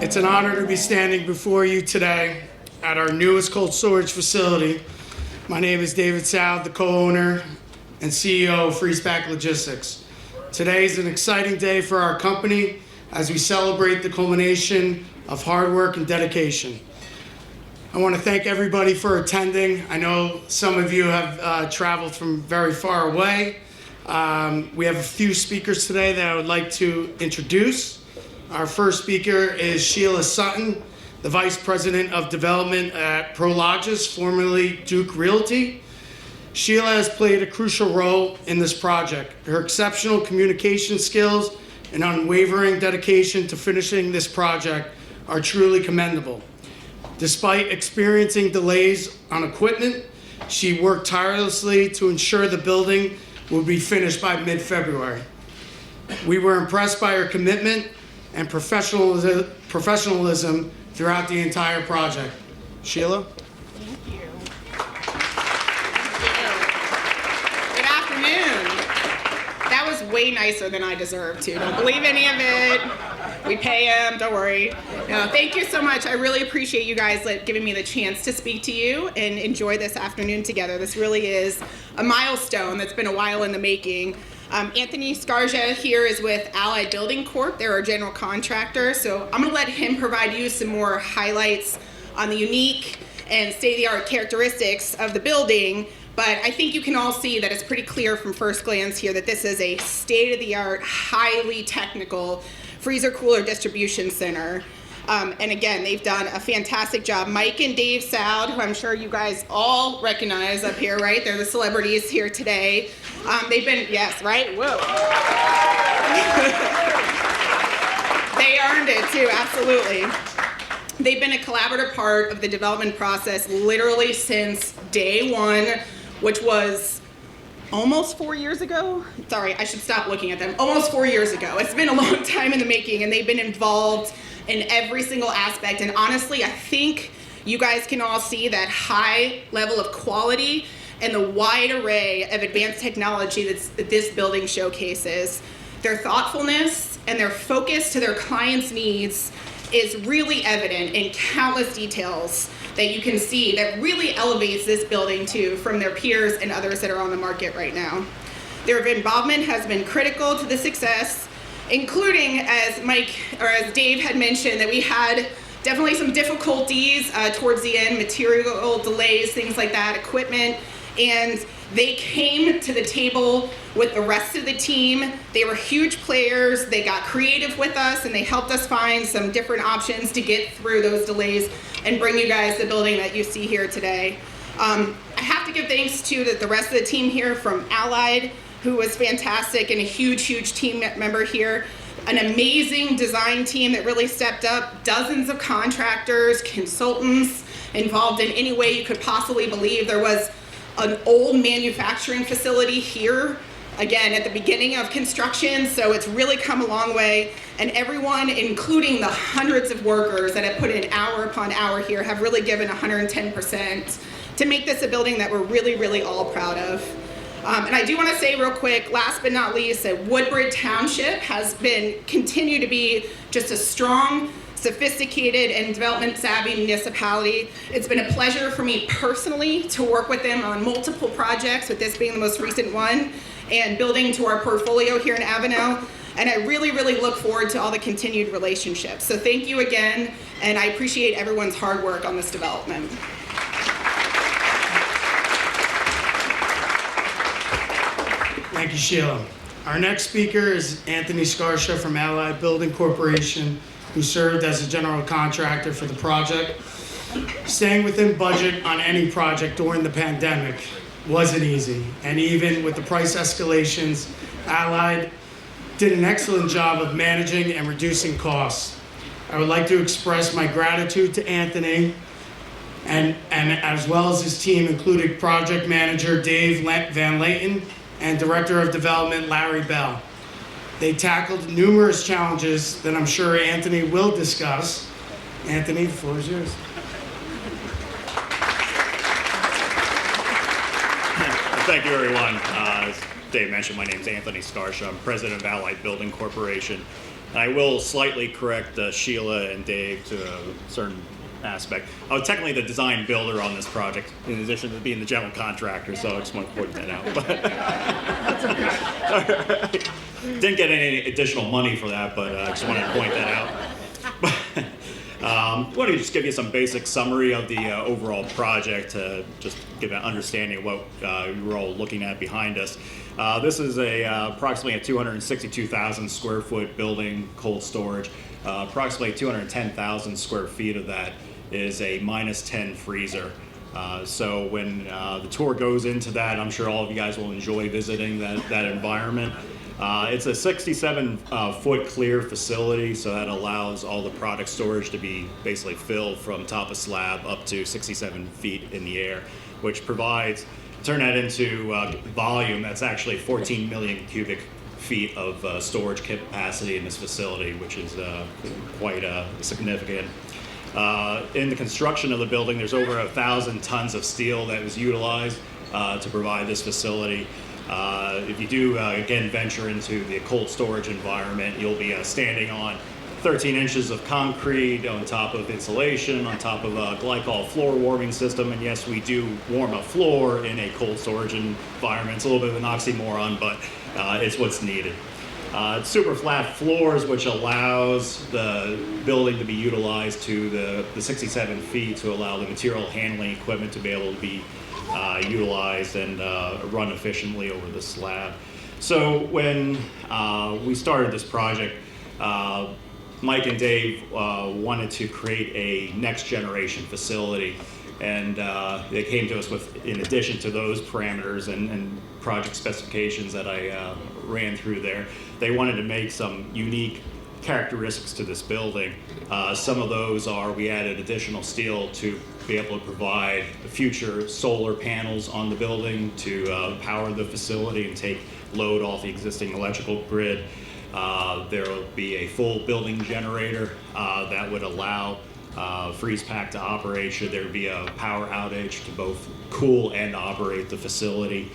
It's an honor to be standing before you today at our newest cold storage facility. My name is David Soud, the co-owner and CEO of Freez Pak Logistics. Today is an exciting day for our company as we celebrate the culmination of hard work and dedication. I want to thank everybody for attending. I know some of you have traveled from very far away. We have a few speakers today that I would like to introduce. Our first speaker is Sheila Sutton, the Vice President of Development at Prologis, formerly Duke Realty. Sheila has played a crucial role in this project. Her exceptional communication skills and unwavering dedication to finishing this project are truly commendable. Despite experiencing delays on equipment, she worked tirelessly to ensure the building would be finished by mid-February. We were impressed by her commitment and professionalism throughout the entire project. Sheila? Thank you. Good afternoon. That was way nicer than I deserved to. Don't believe any of it. We pay him, don't worry. No, thank you so much. I really appreciate you guys giving me the chance to speak to you and enjoy this afternoon together. This really is a milestone that's been a while in the making. Anthony Scarja here is with Allied Building Corp. They're our general contractor, so I'm gonna let him provide you some more highlights on the unique and state-of-the-art characteristics of the building, but I think you can all see that it's pretty clear from first glance here that this is a state-of-the-art, highly technical freezer cooler distribution center. And again, they've done a fantastic job. Mike and Dave Soud, who I'm sure you guys all recognize up here, right? They're the celebrities here today. They've been, yes, right? Whoa. They earned it too, absolutely. They've been a collaborative part of the development process literally since day one, which was almost 4 years ago. Sorry, I should stop looking at them. Almost 4 years ago. It's been a long time in the making, and they've been involved in every single aspect. And honestly, I think you guys can all see that high level of quality and the wide array of advanced technology that this building showcases. Their thoughtfulness and their focus to their clients' needs is really evident in countless details that you can see that really elevates this building too from their peers and others that are on the market right now. Their involvement has been critical to the success, including, as Dave had mentioned, that we had definitely some difficulties towards the end, material delays, things like that, equipment, and they came to the table with the rest of the team. They were huge players. They got creative with us, and they helped us find some different options to get through those delays and bring you guys the building that you see here today. I have to give thanks to the rest of the team here from Allied, who was fantastic and a huge, huge team member here. An amazing design team that really stepped up. Dozens of contractors, consultants involved in any way you could possibly believe. There was an old manufacturing facility here, again, at the beginning of construction, so it's really come a long way. And everyone, including the hundreds of workers that have put in hour upon hour here, have really given 110% to make this a building that we're really, really all proud of. And I do want to say real quick, last but not least, that Woodbridge Township has continued to be just a strong, sophisticated, and development-savvy municipality. It's been a pleasure for me personally to work with them on multiple projects, with this being the most recent one, and building to our portfolio here in Avenel. And I really, really look forward to all the continued relationships. So thank you again, and I appreciate everyone's hard work on this development. Thank you, Sheila. Our next speaker is Anthony Scarja from Allied Building Corporation, who served as a general contractor for the project. Staying within budget on any project during the pandemic wasn't easy, and even with the price escalations, Allied did an excellent job of managing and reducing costs. I would like to express my gratitude to Anthony and as well as his team, including project manager Dave Van Layton and Director of Development Larry Bell. They tackled numerous challenges that I'm sure Anthony will discuss. Anthony, the floor is yours. Thank you, everyone. As Dave mentioned, my name is Anthony Scarja. I'm president of Allied Building Corporation. I will slightly correct Sheila and Dave to a certain aspect. I was technically the design builder on this project, in addition to being the general contractor, so I just want to point that out. Didn't get any additional money for that, but I just wanted to point that out. I want to just give you some basic summary of the overall project to just give an understanding of what we're all looking at behind us. This is approximately a 262,000 square foot building, cold storage. Approximately 210,000 square feet of that is a -10 freezer. So when the tour goes into that, I'm sure all of you guys will enjoy visiting that environment. It's a 67-foot clear facility, so that allows all the product storage to be basically filled from top of slab up to 67 feet in the air, which provides, turn that into volume, that's actually 14 million cubic feet of storage capacity in this facility, which is quite significant. In the construction of the building, there's over 1,000 tons of steel that was utilized to provide this facility. If you do, again, venture into the cold storage environment, you'll be standing on 13 inches of concrete on top of insulation, on top of a glycol floor warming system. And yes, we do warm a floor in a cold storage environment. It's a little bit of an oxymoron, but it's what's needed. It's super flat floors, which allows the building to be utilized to the 67 feet to allow the material handling equipment to be able to be utilized and run efficiently over the slab. So when we started this project, Mike and Dave wanted to create a next generation facility, and they came to us with, in addition to those parameters and project specifications that I ran through there, they wanted to make some unique characteristics to this building. Some of those are, we added additional steel to be able to provide future solar panels on the building to power the facility and take load off the existing electrical grid. There will be a full building generator that would allow Freez Pak to operate should there be a power outage to both cool and operate the facility.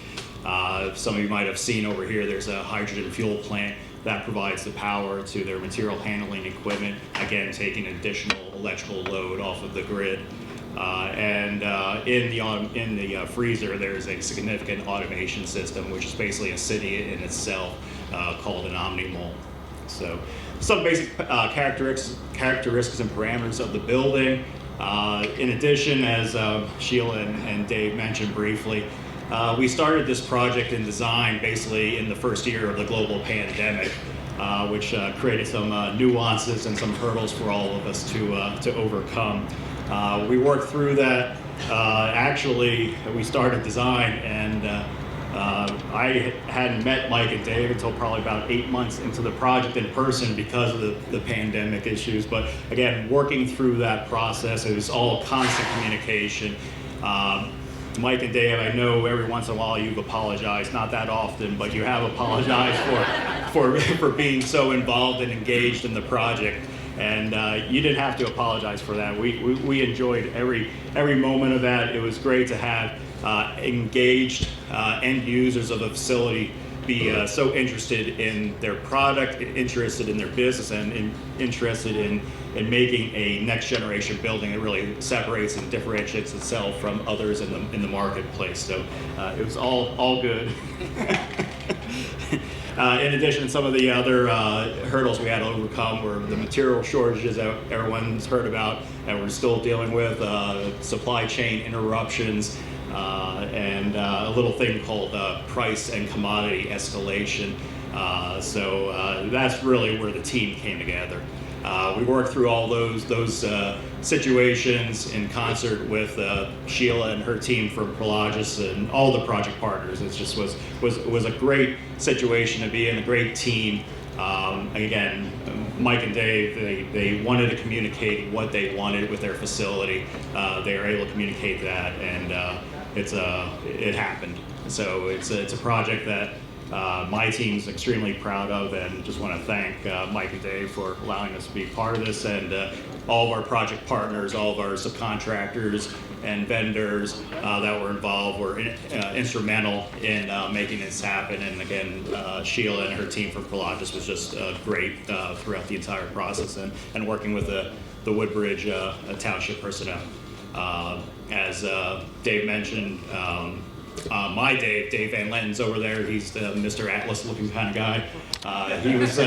Some of you might have seen over here, there's a hydrogen fuel plant that provides the power to their material handling equipment, again taking additional electrical load off of the grid. In the freezer, there's a significant automation system, which is basically a city in itself, called an omni-mall. So some basic characteristics and parameters of the building. In addition, as Sheila and Dave mentioned briefly, we started this project in design basically in the first year of the global pandemic, which created some nuances and some hurdles for all of us to overcome. We worked through that. Actually, we started design, and I hadn't met Mike and Dave until probably about 8 months into the project in person because of the pandemic issues. But again, working through that process, it was all constant communication. Mike and Dave, I know every once in a while you've apologized, not that often, but you have apologized for being so involved and engaged in the project. And you didn't have to apologize for that. We enjoyed every moment of that. It was great to have engaged end users of the facility be so interested in their product, interested in their business, and interested in making a next generation building that really separates and differentiates itself from others in the marketplace. So it was all good. In addition, some of the other hurdles we had to overcome were the material shortages that everyone's heard about that we're still dealing with, supply chain interruptions, and a little thing called price and commodity escalation. So that's really where the team came together. We worked through all those situations in concert with Sheila and her team from Prologis and all the project partners. It just was a great situation to be in, a great team. Again, Mike and Dave, they wanted to communicate what they wanted with their facility. They were able to communicate that, and it happened. So it's a project that my team's extremely proud of, and just want to thank Mike and Dave for allowing us to be part of this, and all of our project partners, all of our subcontractors, and vendors that were involved were instrumental in making this happen. And again, Sheila and her team from Prologis was just great throughout the entire process, and working with the Woodbridge Township personnel. As Dave mentioned, my Dave Van Lenten's over there. He's the Mr. Atlas looking kind of guy. He was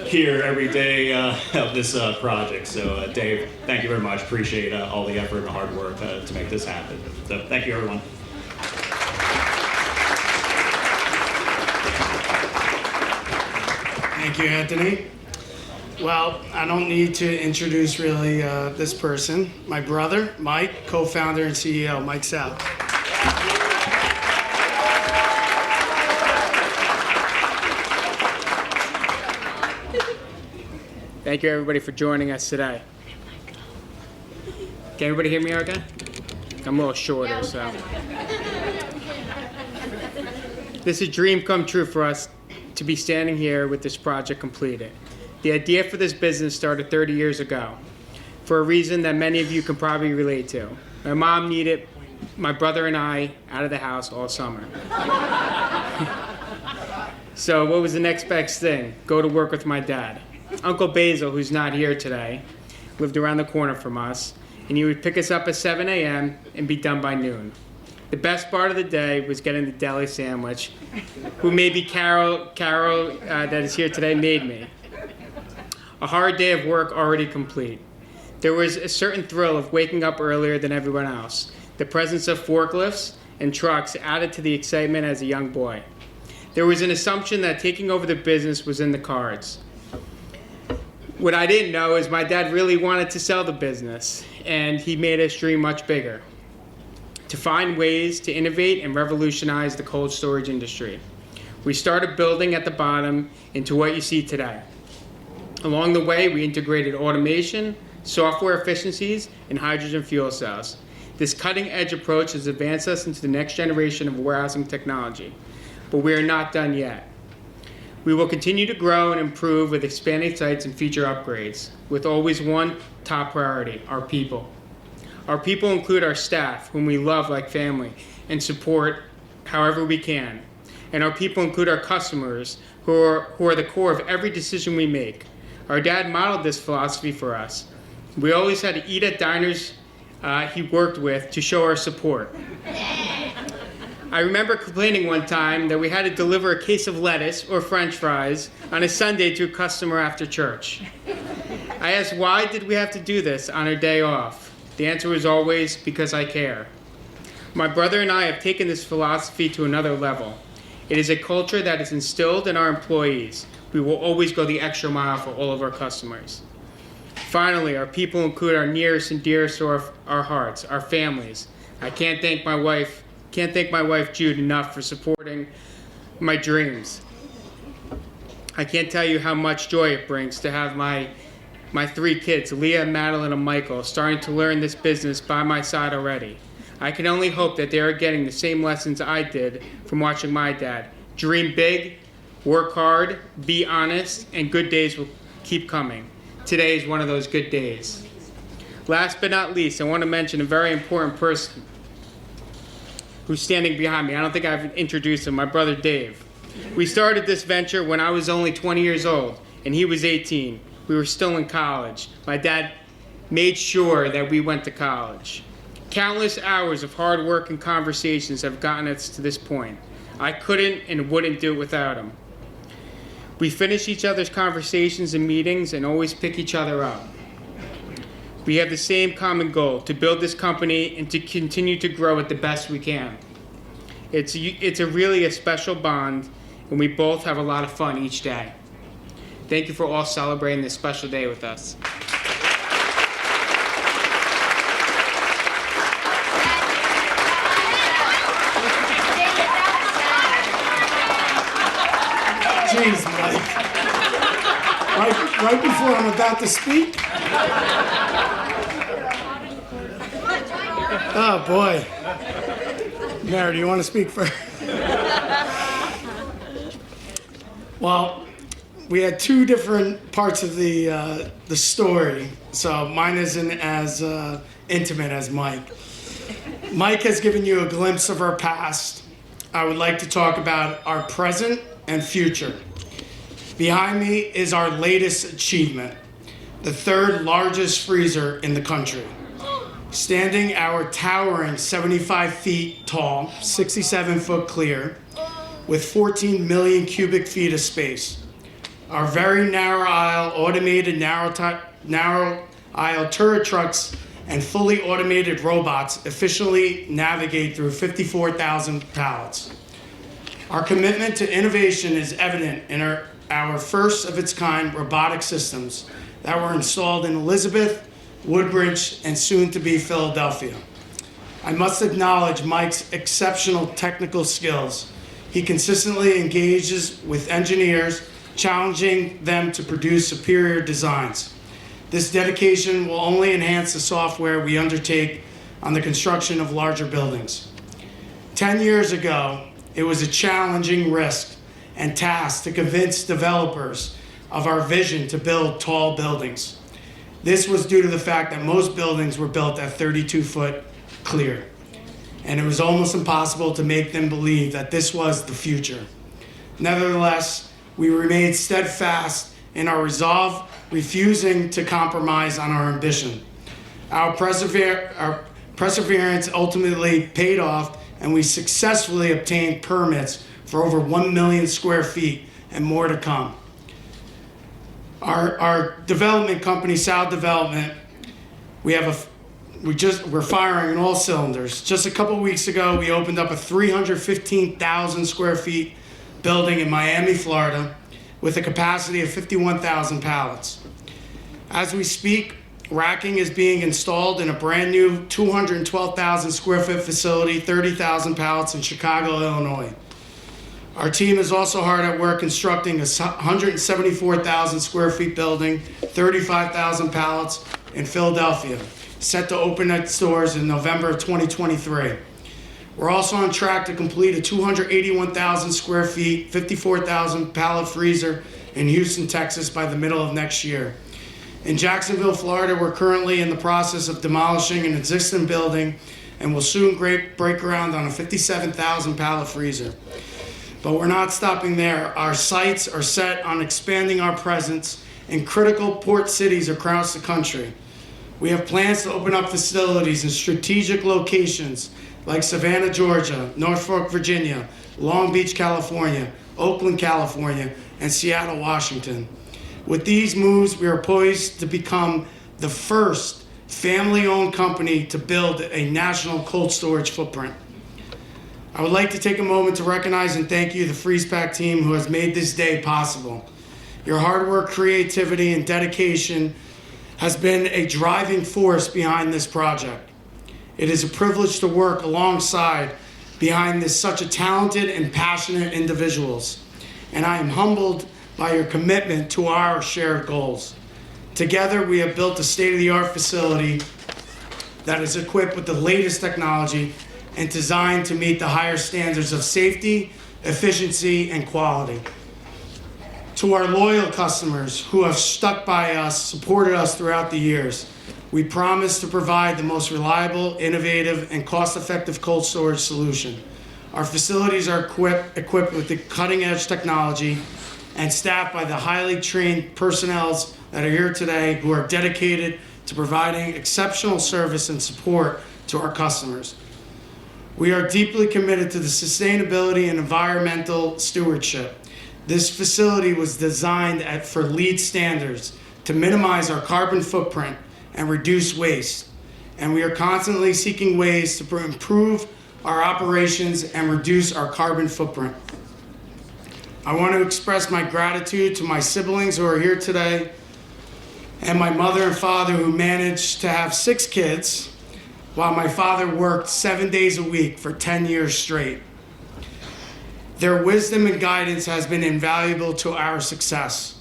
here every day of this project. So Dave, thank you very much. Appreciate all the effort and hard work to make this happen. So thank you, everyone. Thank you, Anthony. Well, I don't need to introduce really this person. My brother, Mike, co-founder and CEO, Mike South. Thank you, everybody, for joining us today. Can everybody hear me okay? I'm a little shorter, so. This is a dream come true for us to be standing here with this project completed. The idea for this business started 30 years ago for a reason that many of you can probably relate to. My mom needed my brother and I out of the house all summer. So what was the next best thing? Go to work with my dad. Uncle Basil, who's not here today, lived around the corner from us, and he would pick us up at 7 a.m. and be done by noon. The best part of the day was getting the deli sandwich, who maybe Carol that is here today made me. A hard day of work already complete. There was a certain thrill of waking up earlier than everyone else. The presence of forklifts and trucks added to the excitement as a young boy. There was an assumption that taking over the business was in the cards. What I didn't know is my dad really wanted to sell the business, and he made his dream much bigger, to find ways to innovate and revolutionize the cold storage industry. We started building at the bottom into what you see today. Along the way, we integrated automation, software efficiencies, and hydrogen fuel cells. This cutting-edge approach has advanced us into the next generation of warehousing technology, but we are not done yet. We will continue to grow and improve with expanding sites and feature upgrades, with always one top priority: our people. Our people include our staff, whom we love like family, and support however we can. And our people include our customers, who are the core of every decision we make. Our dad modeled this philosophy for us. We always had to eat at diners he worked with to show our support. I remember complaining one time that we had to deliver a case of lettuce or French fries on a Sunday to a customer after church. I asked, why did we have to do this on our day off? The answer was always, because I care. My brother and I have taken this philosophy to another level. It is a culture that is instilled in our employees. We will always go the extra mile for all of our customers. Finally, our people include our nearest and dearest to our hearts, our families. I can't thank my wife Jude enough for supporting my dreams. I can't tell you how much joy it brings to have my 3 kids, Leah, Madeline, and Michael, starting to learn this business by my side already. I can only hope that they are getting the same lessons I did from watching my dad. Dream big, work hard, be honest, and good days will keep coming. Today is one of those good days. Last but not least, I want to mention a very important person who's standing behind me. I don't think I've introduced him, my brother Dave. We started this venture when I was only 20 years old, and he was 18. We were still in college. My dad made sure that we went to college. Countless hours of hard work and conversations have gotten us to this point. I couldn't and wouldn't do it without him. We finish each other's conversations and meetings and always pick each other up. We have the same common goal: to build this company and to continue to grow it the best we can. It's really a special bond, and we both have a lot of fun each day. Thank you for all celebrating this special day with us. Jeez, Mike. Right before I'm about to speak? Oh, boy. Mary, do you want to speak first? Well, we had 2 different parts of the story. So mine isn't as intimate as Mike. Mike has given you a glimpse of our past. I would like to talk about our present and future. Behind me is our latest achievement, the third largest freezer in the country. Standing our towering 75 feet tall, 67 foot clear, with 14 million cubic feet of space. Our very narrow aisle, automated narrow aisle turret trucks and fully automated robots efficiently navigate through 54,000 pallets. Our commitment to innovation is evident in our first of its kind robotic systems that were installed in Elizabeth, Woodbridge, and soon to be Philadelphia. I must acknowledge Mike's exceptional technical skills. He consistently engages with engineers, challenging them to produce superior designs. This dedication will only enhance the software we undertake on the construction of larger buildings. 10 years ago, it was a challenging risk and task to convince developers of our vision to build tall buildings. This was due to the fact that most buildings were built at 32-foot clear, and it was almost impossible to make them believe that this was the future. Nevertheless, we remained steadfast in our resolve, refusing to compromise on our ambition. Our perseverance ultimately paid off, and we successfully obtained permits for over 1 million square feet and more to come. Our development company, Sal Development, we're firing on all cylinders. Just a couple weeks ago, we opened up a 315,000 square feet building in Miami, Florida, with a capacity of 51,000 pallets. As we speak, racking is being installed in a brand new 212,000 square foot facility, 30,000 pallets in Chicago, Illinois. Our team is also hard at work constructing a 174,000 square feet building, 35,000 pallets in Philadelphia, set to open its doors in November of 2023. We're also on track to complete a 281,000 square feet, 54,000 pallet freezer in Houston, Texas by the middle of next year. In Jacksonville, Florida, we're currently in the process of demolishing an existing building and will soon break ground on a 57,000 pallet freezer. But we're not stopping there. Our sights are set on expanding our presence in critical port cities across the country. We have plans to open up facilities in strategic locations like Savannah, Georgia, Norfolk, Virginia, Long Beach, California, Oakland, California, and Seattle, Washington. With these moves, we are poised to become the first family-owned company to build a national cold storage footprint. I would like to take a moment to recognize and thank you, the Freez Pak team, who has made this day possible. Your hard work, creativity, and dedication has been a driving force behind this project. It is a privilege to work alongside behind such a talented and passionate individuals, and I am humbled by your commitment to our shared goals. Together, we have built a state-of-the-art facility that is equipped with the latest technology and designed to meet the higher standards of safety, efficiency, and quality. To our loyal customers who have stuck by us, supported us throughout the years, we promise to provide the most reliable, innovative, and cost-effective cold storage solution. Our facilities are equipped with the cutting-edge technology and staffed by the highly trained personnel that are here today who are dedicated to providing exceptional service and support to our customers. We are deeply committed to the sustainability and environmental stewardship. This facility was designed for LEED standards to minimize our carbon footprint and reduce waste. And we are constantly seeking ways to improve our operations and reduce our carbon footprint. I want to express my gratitude to my siblings who are here today and my mother and father who managed to have 6 kids while my father worked 7 days a week for 10 years straight. Their wisdom and guidance has been invaluable to our success.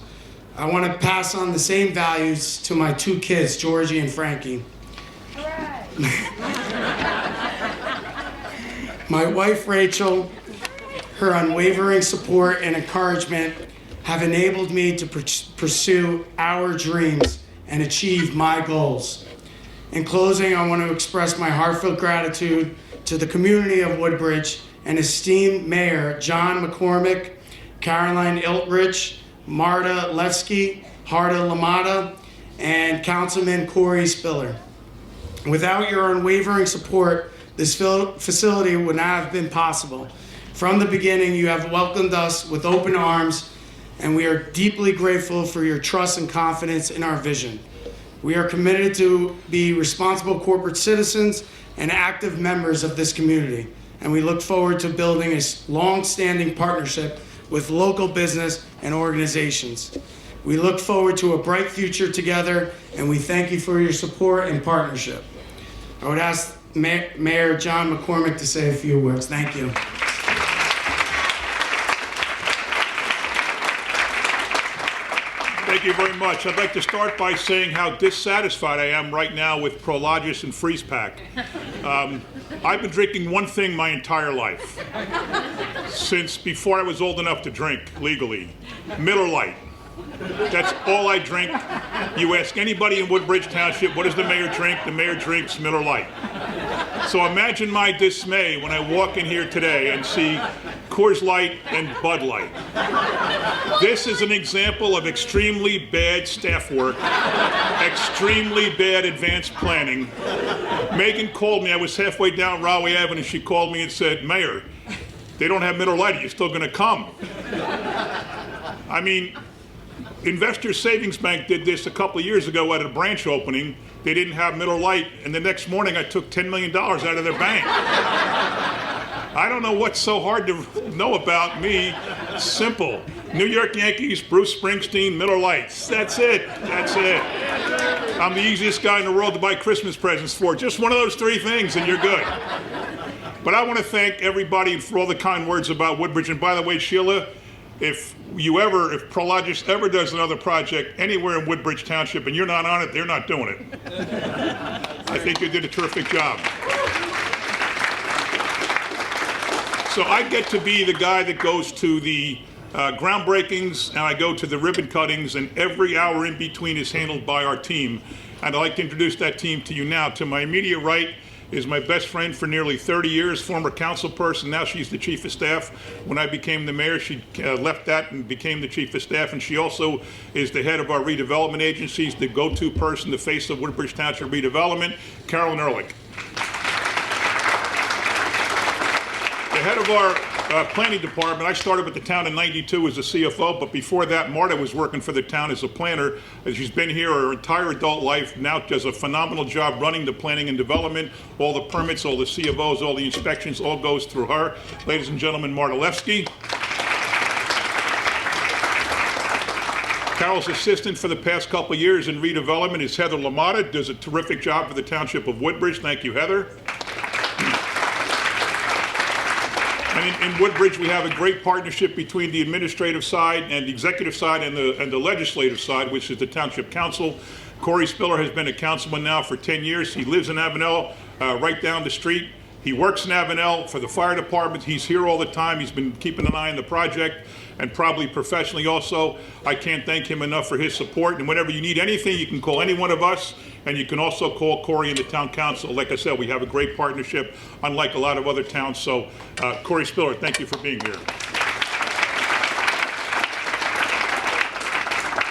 I want to pass on the same values to my 2 kids, Georgie and Frankie. My wife, Rachel, her unwavering support and encouragement have enabled me to pursue our dreams and achieve my goals. In closing, I want to express my heartfelt gratitude to the community of Woodbridge and esteemed Mayor John McCormick, Caroline Iltrich, Marta Levsky, Harda Lamada, and Councilman Corey Spiller. Without your unwavering support, this facility would not have been possible. From the beginning, you have welcomed us with open arms, and we are deeply grateful for your trust and confidence in our vision. We are committed to be responsible corporate citizens and active members of this community, and we look forward to building a long-standing partnership with local business and organizations. We look forward to a bright future together, and we thank you for your support and partnership. I would ask Mayor John McCormick to say a few words. Thank you. Thank you very much. I'd like to start by saying how dissatisfied I am right now with Prologis and Freez Pak. I've been drinking one thing my entire life, since before I was old enough to drink legally, Miller Lite. That's all I drink. You ask anybody in Woodbridge Township, what does the mayor drink? The mayor drinks Miller Lite. So imagine my dismay when I walk in here today and see Coors Light and Bud Light. This is an example of extremely bad staff work, extremely bad advanced planning. Megan called me. I was halfway down Rahway Avenue. She called me and said, Mayor, they don't have Miller Lite. Are you still going to come? I mean, Investors Savings Bank did this a couple of years ago at a branch opening. They didn't have Miller Lite, and the next morning I took $10 million out of their bank. I don't know what's so hard to know about me. Simple. New York Yankees, Bruce Springsteen, Miller Lights. That's it. That's it. I'm the easiest guy in the world to buy Christmas presents for. Just one of those three things, and you're good. But I want to thank everybody for all the kind words about Woodbridge. And by the way, Sheila, if Prologis ever does another project anywhere in Woodbridge Township and you're not on it, they're not doing it. I think you did a terrific job. So I get to be the guy that goes to the groundbreakings, and I go to the ribbon cuttings, and every hour in between is handled by our team. And I'd like to introduce that team to you now. To my immediate right is my best friend for nearly 30 years, former council person. Now she's the chief of staff. When I became the mayor, she left that and became the chief of staff. And she also is the head of our redevelopment agencies, the go-to person, the face of Woodbridge Township redevelopment, Carolyn Ehrlich. The head of our planning department, I started with the town in '92 as a CFO, but before that, Marta was working for the town as a planner. She's been here her entire adult life, now does a phenomenal job running the planning and development. All the permits, all the CFOs, all the inspections, all goes through her. Ladies and gentlemen, Marta Levsky. Carol's assistant for the past couple of years in redevelopment is Heather Lamada, does a terrific job for the township of Woodbridge. Thank you, Heather. And in Woodbridge, we have a great partnership between the administrative side and the executive side and the legislative side, which is the Township Council. Corey Spiller has been a councilman now for 10 years. He lives in Avenel, right down the street. He works in Avenel for the fire department. He's here all the time. He's been keeping an eye on the project, and probably professionally also. I can't thank him enough for his support. And whenever you need anything, you can call any one of us, and you can also call Corey and the town council. Like I said, we have a great partnership, unlike a lot of other towns. So, Corey Spiller, thank you for being here.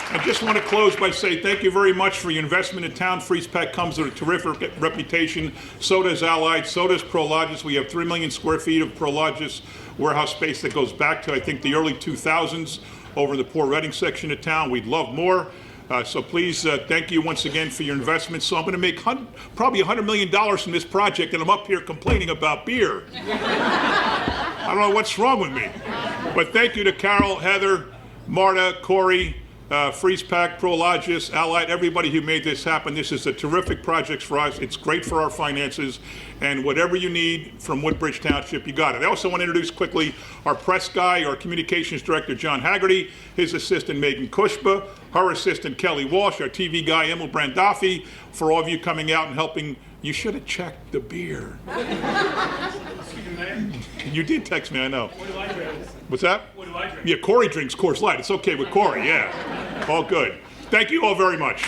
I just want to close by saying thank you very much for your investment in town. Freez Pak comes with a terrific reputation. So does Allied, so does Prologis. We have 3 million square feet of Prologis warehouse space that goes back to, I think, the early 2000s over in the Port Reading section of town. We'd love more. So please, thank you once again for your investment. So I'm going to make probably $100 million from this project, and I'm up here complaining about beer. I don't know what's wrong with me. But thank you to Carol, Heather, Marta, Corey, Freez Pak, Prologis, Allied, everybody who made this happen. This is a terrific project for us. It's great for our finances, and whatever you need from Woodbridge Township, you got it. I also want to introduce quickly our press guy, our communications director, John Haggerty, his assistant, Megan Kushba, her assistant, Kelly Walsh, our TV guy, Emil Brandafi, for all of you coming out and helping. You should have checked the beer. You did text me, I know. What do I drink? What's that? What do I drink? Yeah, Corey drinks Coors Light. It's okay with Corey, yeah. All good. Thank you all very much.